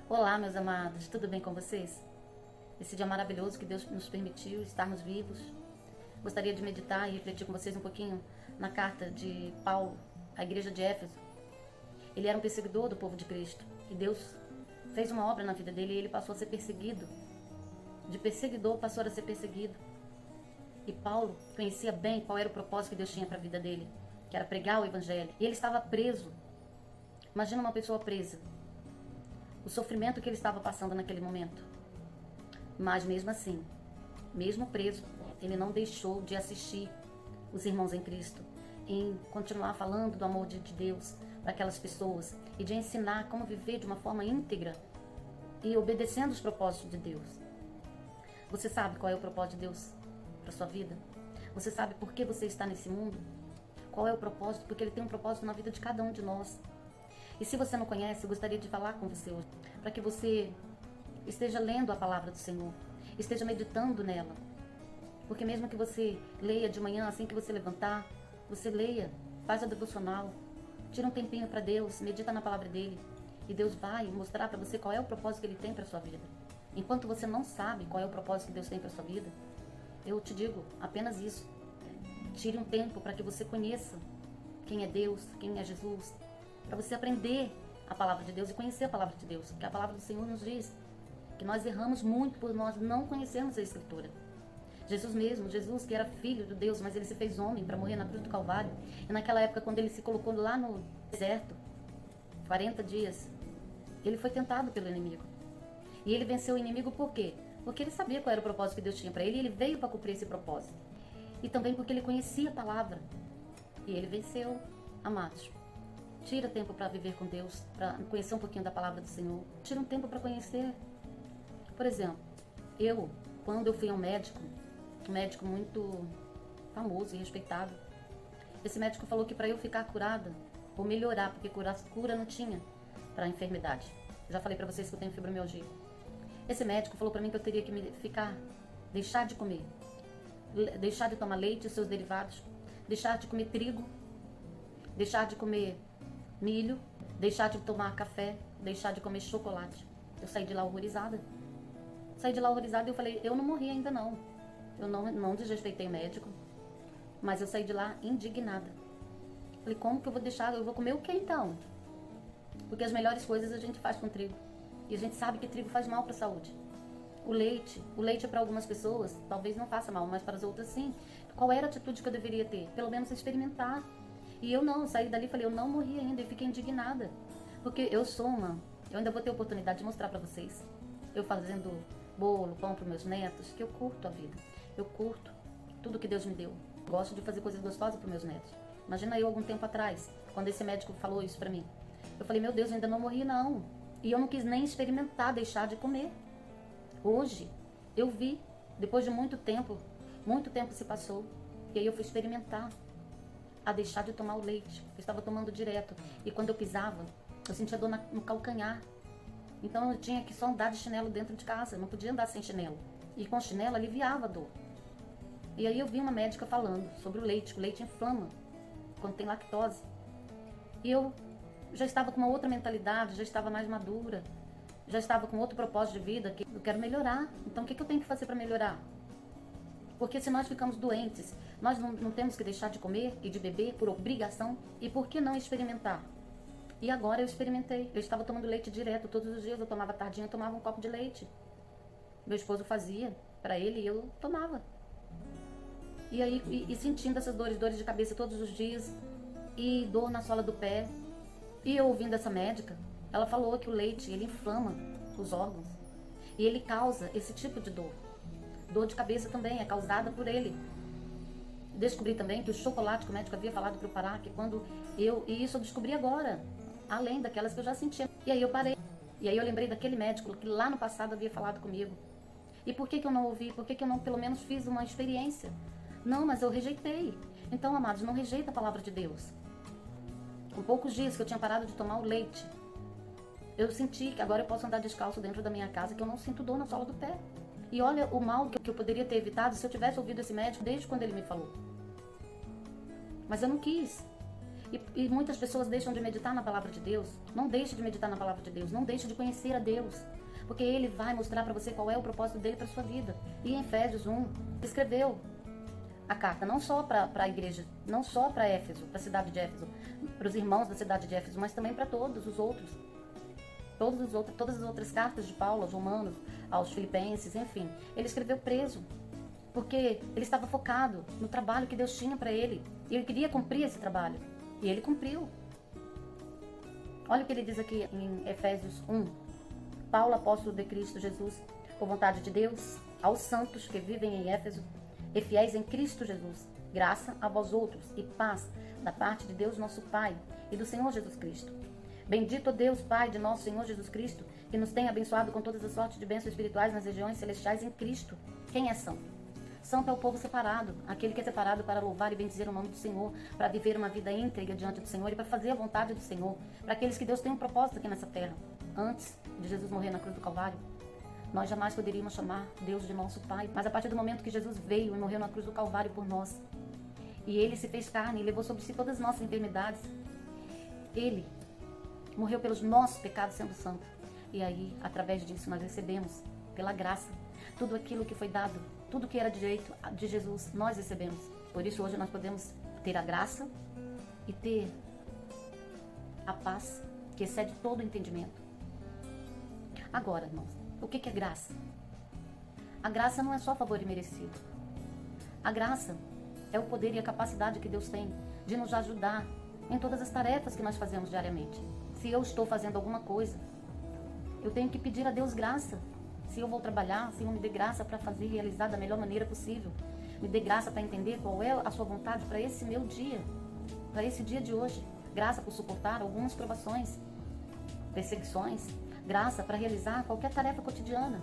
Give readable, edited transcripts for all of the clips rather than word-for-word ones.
Olá, meus amados, tudo bem com vocês? Esse dia maravilhoso que Deus nos permitiu estarmos vivos. Gostaria de meditar e refletir com vocês um pouquinho na carta de Paulo à igreja de Éfeso. Ele era um perseguidor do povo de Cristo e Deus fez uma obra na vida dele e ele passou a ser perseguido. De perseguidor passou a ser perseguido. E Paulo conhecia bem qual era o propósito que Deus tinha para a vida dele, que era pregar o evangelho. E ele estava preso. Imagina uma pessoa presa. O sofrimento que ele estava passando naquele momento. Mas mesmo assim, mesmo preso, ele não deixou de assistir os irmãos em Cristo, em continuar falando do amor de Deus para aquelas pessoas e de ensinar como viver de uma forma íntegra e obedecendo os propósitos de Deus. Você sabe qual é o propósito de Deus para sua vida? Você sabe por que você está nesse mundo? Qual é o propósito? Porque Ele tem um propósito na vida de cada um de nós. E se você não conhece, eu gostaria de falar com você hoje, para que você esteja lendo a palavra do Senhor, esteja meditando nela. Porque mesmo que você leia de manhã, assim que você levantar, você leia, faz a devocional, tira um tempinho para Deus, medita na palavra dele, e Deus vai mostrar para você qual é o propósito que Ele tem para sua vida. Enquanto você não sabe qual é o propósito que Deus tem para sua vida, eu te digo apenas isso. Tire um tempo para que você conheça quem é Deus, quem é Jesus, para você aprender a palavra de Deus e conhecer a palavra de Deus. Porque a palavra do Senhor nos diz que nós erramos muito por nós não conhecermos a Escritura. Jesus mesmo, Jesus que era filho de Deus, mas ele se fez homem para morrer na cruz do Calvário. E naquela época, quando ele se colocou lá no deserto, 40 dias, ele foi tentado pelo inimigo. E ele venceu o inimigo por quê? Porque ele sabia qual era o propósito que Deus tinha para ele e ele veio para cumprir esse propósito. E também porque ele conhecia a palavra. E ele venceu, amados. Tira tempo para viver com Deus, para conhecer um pouquinho da palavra do Senhor. Tira um tempo para conhecer. Por exemplo, quando eu fui a um médico muito famoso e respeitado, esse médico falou que para eu ficar curada, ou melhorar, porque cura não tinha para a enfermidade. Já falei para vocês que eu tenho fibromialgia. Esse médico falou para mim que eu teria que deixar de comer, deixar de tomar leite e seus derivados, deixar de comer trigo, deixar de comer milho, deixar de tomar café, deixar de comer chocolate. Eu saí de lá horrorizada. E eu falei, eu não morri ainda não. Eu não desrespeitei o médico, mas eu saí de lá indignada. Falei, como que eu vou deixar? Eu vou comer o que então? Porque as melhores coisas a gente faz com trigo. E a gente sabe que trigo faz mal para a saúde. O leite para algumas pessoas talvez não faça mal, mas para as outras sim. Qual era a atitude que eu deveria ter? Pelo menos experimentar. E eu não, saí dali e falei, eu não morri ainda, e fiquei indignada. Porque eu ainda vou ter a oportunidade de mostrar para vocês. Eu fazendo bolo, pão para meus netos, que eu curto a vida. Eu curto tudo que Deus me deu. Gosto de fazer coisas gostosas para meus netos. Imagina eu algum tempo atrás, quando esse médico falou isso para mim. Eu falei, meu Deus, eu ainda não morri não. E eu não quis nem experimentar deixar de comer. Hoje, eu vi, depois de muito tempo se passou, e aí eu fui experimentar a deixar de tomar o leite. Eu estava tomando direto. E quando eu pisava, eu sentia dor no calcanhar. Então eu tinha que só andar de chinelo dentro de casa. Eu não podia andar sem chinelo. E com chinelo aliviava a dor. E aí eu vi uma médica falando sobre o leite. Que o leite inflama quando tem lactose. E eu já estava com uma outra mentalidade, já estava mais madura. Já estava com outro propósito de vida, que eu quero melhorar. Então o que eu tenho que fazer para melhorar? Porque se nós ficamos doentes, nós não temos que deixar de comer e de beber por obrigação. E por que não experimentar? E agora eu experimentei. Eu estava tomando leite direto todos os dias. Eu tomava tardinha, eu tomava um copo de leite. Meu esposo fazia para ele e eu tomava. E aí, sentindo essas dores de cabeça todos os dias. E dor na sola do pé. E eu ouvindo essa médica, ela falou que o leite, ele inflama os órgãos. E ele causa esse tipo de dor. Dor de cabeça também é causada por ele. Descobri também que o chocolate que o médico havia falado para eu parar, que e isso eu descobri agora, além daquelas que eu já sentia. E aí eu parei. E aí eu lembrei daquele médico que lá no passado havia falado comigo. E por que eu não ouvi? Por que eu não, pelo menos, fiz uma experiência? Não, mas eu rejeitei. Então, amados, não rejeita a palavra de Deus. Com poucos dias que eu tinha parado de tomar o leite, eu senti que agora eu posso andar descalço dentro da minha casa, que eu não sinto dor na sola do pé. E olha o mal que eu poderia ter evitado se eu tivesse ouvido esse médico desde quando ele me falou. Mas eu não quis. E muitas pessoas deixam de meditar na palavra de Deus. Não deixe de meditar na palavra de Deus. Não deixe de conhecer a Deus. Porque Ele vai mostrar para você qual é o propósito dele para sua vida. E em Efésios 1, escreveu a carta não só para a igreja, não só para Éfeso, para a cidade de Éfeso, para os irmãos da cidade de Éfeso, mas também para todos os outros. Todas as outras cartas de Paulo aos Romanos, aos Filipenses, enfim. Ele escreveu preso, porque ele estava focado no trabalho que Deus tinha para ele. E ele queria cumprir esse trabalho. E ele cumpriu. Olha o que ele diz aqui em Efésios 1. Paulo, apóstolo de Cristo Jesus, por vontade de Deus, aos santos que vivem em Éfeso e fiéis em Cristo Jesus, graça a vós outros e paz da parte de Deus nosso Pai e do Senhor Jesus Cristo. Bendito Deus Pai de nosso Senhor Jesus Cristo, que nos tem abençoado com todas as sortes de bênçãos espirituais nas regiões celestiais em Cristo. Quem é santo? Santo é o povo separado, aquele que é separado para louvar e bendizer o nome do Senhor, para viver uma vida íntegra diante do Senhor e para fazer a vontade do Senhor, para aqueles que Deus tem um propósito aqui nessa terra. Antes de Jesus morrer na cruz do Calvário, nós jamais poderíamos chamar Deus de nosso Pai, mas a partir do momento que Jesus veio e morreu na cruz do Calvário por nós, e Ele se fez carne e levou sobre si todas as nossas enfermidades, Ele morreu pelos nossos pecados sendo santo. E aí, através disso, nós recebemos, pela graça, tudo aquilo que foi dado, tudo que era direito de Jesus, nós recebemos. Por isso, hoje nós podemos ter a graça e ter a paz que excede todo o entendimento. Agora, irmãos, o que é graça? A graça não é só favor imerecido. A graça é o poder e a capacidade que Deus tem de nos ajudar em todas as tarefas que nós fazemos diariamente. Se eu estou fazendo alguma coisa, eu tenho que pedir a Deus graça. Se eu vou trabalhar, Senhor, me dê graça para fazer e realizar da melhor maneira possível. Me dê graça para entender qual é a sua vontade para esse meu dia, para esse dia de hoje. Graça por suportar algumas provações, perseguições. Graça para realizar qualquer tarefa cotidiana.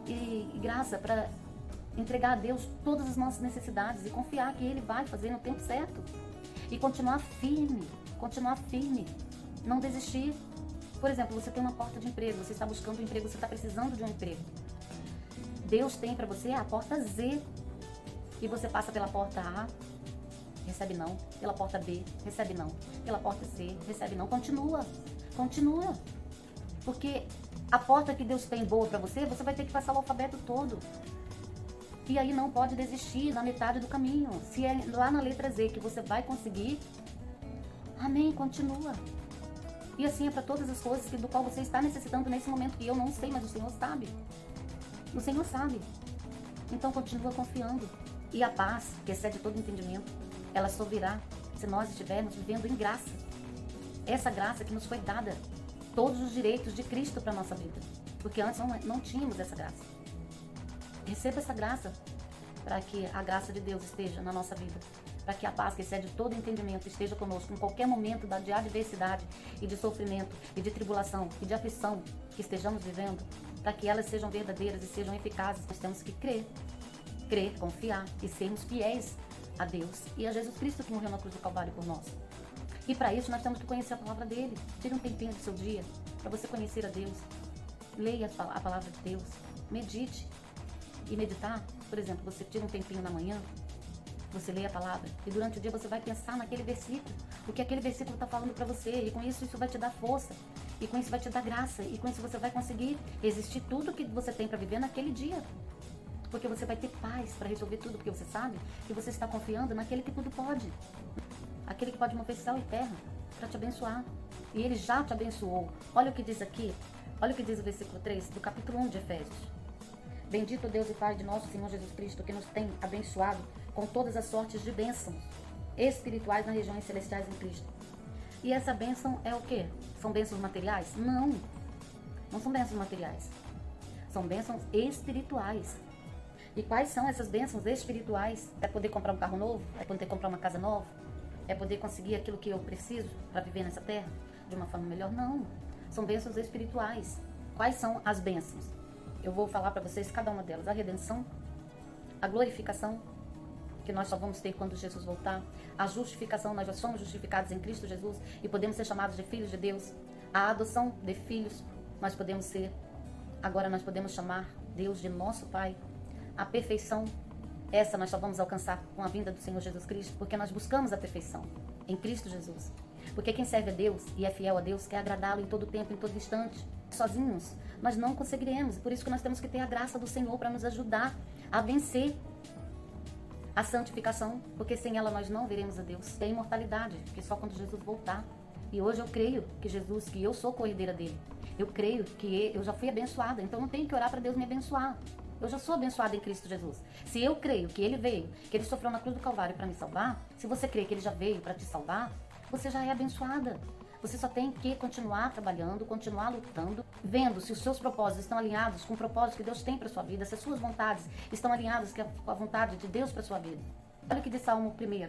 E graça para entregar a Deus todas as nossas necessidades e confiar que Ele vai fazer no tempo certo. E continuar firme, não desistir. Por exemplo, você tem uma porta de emprego, você está buscando um emprego, você está precisando de um emprego. Deus tem para você a porta Z. E você passa pela porta A, recebe não. Pela porta B, recebe não. Pela porta C, recebe não. Continua. Porque a porta que Deus tem boa para você, você vai ter que passar o alfabeto todo. E aí não pode desistir na metade do caminho. Se é lá na letra Z que você vai conseguir, amém, continua. E assim é para todas as coisas do qual você está necessitando nesse momento, que eu não sei, mas o Senhor sabe. O Senhor sabe. Então continua confiando. E a paz, que excede todo entendimento, ela só virá se nós estivermos vivendo em graça. Essa graça que nos foi dada, todos os direitos de Cristo para a nossa vida. Porque antes não tínhamos essa graça. Receba essa graça, para que a graça de Deus esteja na nossa vida. Para que a paz que excede todo entendimento esteja conosco em qualquer momento de adversidade e de sofrimento e de tribulação e de aflição que estejamos vivendo, para que elas sejam verdadeiras e sejam eficazes. Nós temos que crer, confiar e sermos fiéis a Deus e a Jesus Cristo que morreu na cruz do Calvário por nós. E para isso nós temos que conhecer a palavra dele. Tire um tempinho do seu dia para você conhecer a Deus. Leia a palavra de Deus, medite. E meditar, por exemplo, você tira um tempinho na manhã, você lê a palavra e durante o dia você vai pensar naquele versículo, o que aquele versículo está falando para você, e com isso vai te dar força, e com isso vai te dar graça, e com isso você vai conseguir resistir tudo que você tem para viver naquele dia, porque você vai ter paz para resolver tudo, porque você sabe que você está confiando naquele que tudo pode, aquele que pode mover céu e terra para te abençoar, e ele já te abençoou. Olha o que diz aqui, olha o que diz o versículo 3 do capítulo 1 de Efésios. Bendito Deus e Pai de nosso Senhor Jesus Cristo, que nos tem abençoado com todas as sortes de bênçãos espirituais nas regiões celestiais em Cristo. E essa bênção é o quê? São bênçãos materiais? Não são bênçãos materiais. São bênçãos espirituais. E quais são essas bênçãos espirituais? É poder comprar um carro novo? É poder comprar uma casa nova? É poder conseguir aquilo que eu preciso para viver nessa terra de uma forma melhor? Não. São bênçãos espirituais. Quais são as bênçãos? Eu vou falar para vocês cada uma delas. A redenção, a glorificação, que nós só vamos ter quando Jesus voltar. A justificação, nós já somos justificados em Cristo Jesus e podemos ser chamados de filhos de Deus. A adoção de filhos, nós podemos ser. Agora nós podemos chamar Deus de nosso Pai. A perfeição, essa nós só vamos alcançar com a vinda do Senhor Jesus Cristo, porque nós buscamos a perfeição. em Cristo Jesus. Porque quem serve a Deus e é fiel a Deus quer agradá-lo em todo tempo, em todo instante. Sozinhos, nós não conseguiremos. Por isso que nós temos que ter a graça do Senhor para nos ajudar a vencer a santificação, porque sem ela nós não veremos a Deus. Tem imortalidade, que só quando Jesus voltar. E hoje eu creio que Jesus, que eu sou co-herdeira dele. Eu creio que eu já fui abençoada, então não tenho que orar para Deus me abençoar. Eu já sou abençoada em Cristo Jesus. Se eu creio que ele veio, que ele sofreu na cruz do Calvário para me salvar, se você crê que ele já veio para te salvar, você já é abençoada. Você só tem que continuar trabalhando, continuar lutando, vendo se os seus propósitos estão alinhados com o propósito que Deus tem para sua vida, se as suas vontades estão alinhadas com a vontade de Deus para sua vida. Olha o que diz Salmo 1.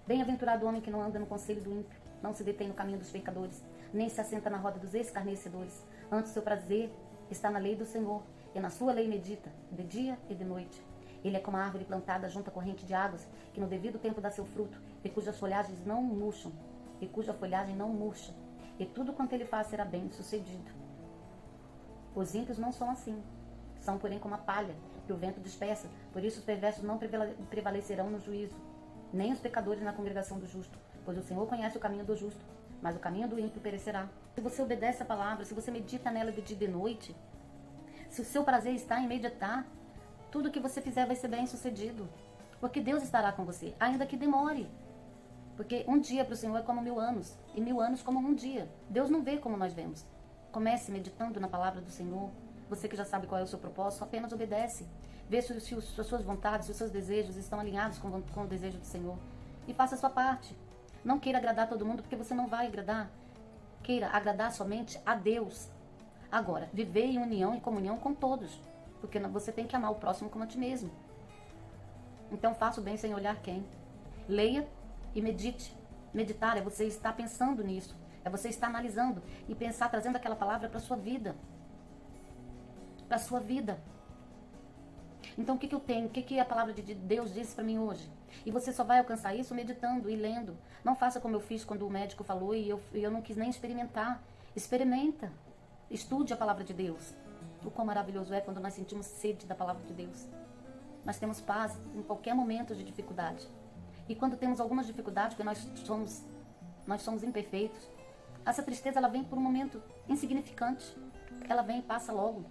Bem-aventurado o homem que não anda no conselho do ímpio, não se detém no caminho dos pecadores, nem se assenta na roda dos escarnecedores. Antes seu prazer está na lei do Senhor, e na sua lei medita, de dia e de noite. Ele é como a árvore plantada junto à corrente de águas, que no devido tempo dá seu fruto, e cujas folhagens não murcham, e tudo quanto ele faz será bem sucedido. Os ímpios não são assim, são porém como a palha, que o vento dispersa, por isso os perversos não prevalecerão no juízo, nem os pecadores na congregação do justo, pois o Senhor conhece o caminho do justo, mas o caminho do ímpio perecerá. Se você obedece a palavra, se você medita nela de dia e de noite, se o seu prazer está em meditar, tudo que você fizer vai ser bem sucedido, porque Deus estará com você, ainda que demore. Porque um dia para o Senhor é como 1000 anos, e 1000 anos como um dia. Deus não vê como nós vemos. Comece meditando na palavra do Senhor. Você que já sabe qual é o seu propósito, apenas obedece. Vê se as suas vontades, se os seus desejos estão alinhados com o desejo do Senhor. E faça a sua parte. Não queira agradar todo mundo, porque você não vai agradar. Queira agradar somente a Deus. Agora, viver em união e comunhão com todos. Porque você tem que amar o próximo como a ti mesmo. Então faça o bem sem olhar quem. Leia e medite. Meditar é você estar pensando nisso. É você estar analisando e pensar, trazendo aquela palavra para a sua vida. Para a sua vida. Então o que eu tenho? O que a palavra de Deus disse para mim hoje? E você só vai alcançar isso meditando e lendo. Não faça como eu fiz quando o médico falou e eu não quis nem experimentar. Experimenta. Estude a palavra de Deus. O quão maravilhoso é quando nós sentimos sede da palavra de Deus. Nós temos paz em qualquer momento de dificuldade. E quando temos algumas dificuldades, porque nós somos imperfeitos, essa tristeza ela vem por um momento insignificante. Ela vem e passa logo.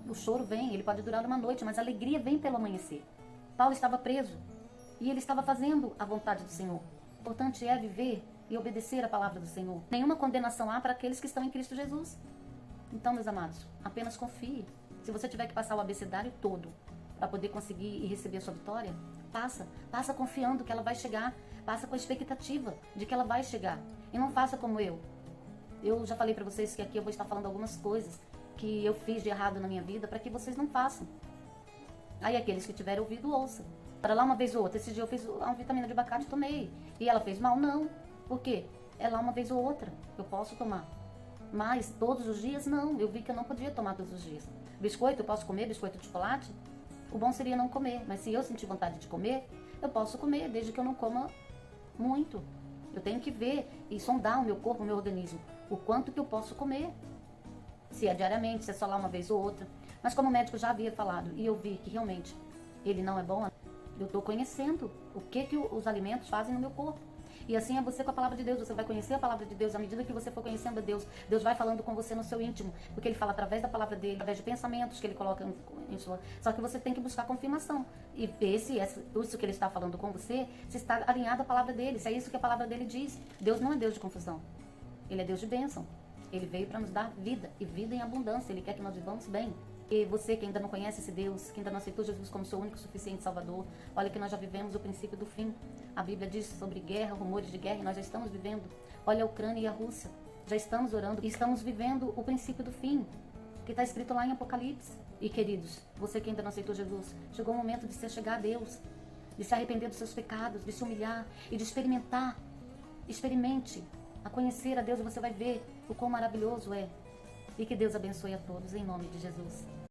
O choro vem, ele pode durar uma noite, mas a alegria vem pelo amanhecer. Paulo estava preso e ele estava fazendo a vontade do Senhor. O importante é viver e obedecer a palavra do Senhor. Nenhuma condenação há para aqueles que estão em Cristo Jesus. Então, meus amados, apenas confie. Se você tiver que passar o abecedário todo para poder conseguir e receber a sua vitória, passa confiando que ela vai chegar, passa com a expectativa de que ela vai chegar. E não faça como eu. Eu já falei para vocês que aqui eu vou estar falando algumas coisas que eu fiz de errado na minha vida para que vocês não façam. Aí aqueles que tiverem ouvido, ouçam. Para lá uma vez ou outra, esse dia eu fiz uma vitamina de abacate, tomei. E ela fez mal? Não. Por quê? É lá uma vez ou outra, eu posso tomar. Mas todos os dias, não. Eu vi que eu não podia tomar todos os dias. Biscoito, eu posso comer biscoito de chocolate? O bom seria não comer, mas se eu sentir vontade de comer, eu posso comer, desde que eu não coma muito. Eu tenho que ver e sondar o meu corpo, o meu organismo, o quanto que eu posso comer. Se é diariamente, se é só lá uma vez ou outra. Mas como o médico já havia falado e eu vi que realmente ele não é bom, eu estou conhecendo o que os alimentos fazem no meu corpo. E assim é você com a palavra de Deus. Você vai conhecer a palavra de Deus. À medida que você for conhecendo a Deus, Deus vai falando com você no seu íntimo. Porque Ele fala através da palavra dEle, através de pensamentos que Ele coloca em sua... Só que você tem que buscar confirmação. E ver se isso que Ele está falando com você, se está alinhado à palavra dEle. Se é isso que a palavra dEle diz. Deus não é Deus de confusão. Ele é Deus de bênção. Ele veio para nos dar vida. E vida em abundância. Ele quer que nós vivamos bem. E você que ainda não conhece esse Deus, que ainda não aceitou Jesus como seu único e suficiente Salvador, olha que nós já vivemos o princípio do fim. A Bíblia diz sobre guerra, rumores de guerra, e nós já estamos vivendo. Olha a Ucrânia e a Rússia, já estamos orando e estamos vivendo o princípio do fim, que está escrito lá em Apocalipse. E queridos, você que ainda não aceitou Jesus, chegou o momento de se chegar a Deus, de se arrepender dos seus pecados, de se humilhar e de experimentar. Experimente a conhecer a Deus e você vai ver o quão maravilhoso é. E que Deus abençoe a todos, em nome de Jesus.